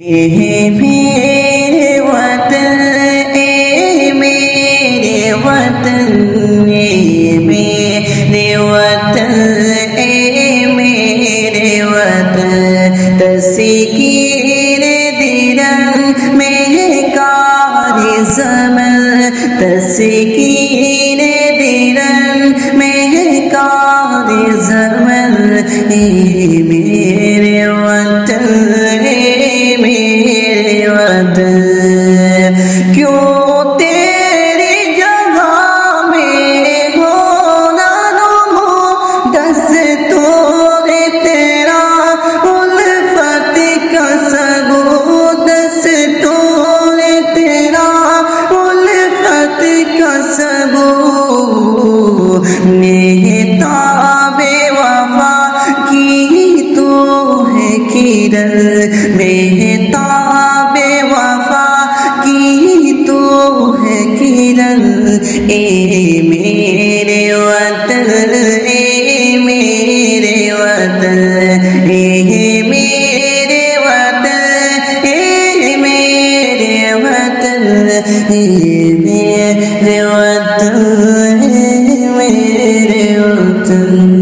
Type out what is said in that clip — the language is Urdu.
میرے وطن اے میرے وطن اے میرے وطن اے میرے وطن تسکین دلم مہکار زمن تسکین دلم مہکار زمن اے میرے وطن میرے وطن کیوں تیری جگہ میں ہونا نمو دستور تیرا الفت کا ثبوت دستور تیرا الفت کا ثبوت مہتاب وفا کی تو ہے کرن مہتاب وفا کی تو ہے کرن اے میرے وطن اے میرے وطن اے میرے وطن اے میرے وطن اے میرے وطن اے میرے وطن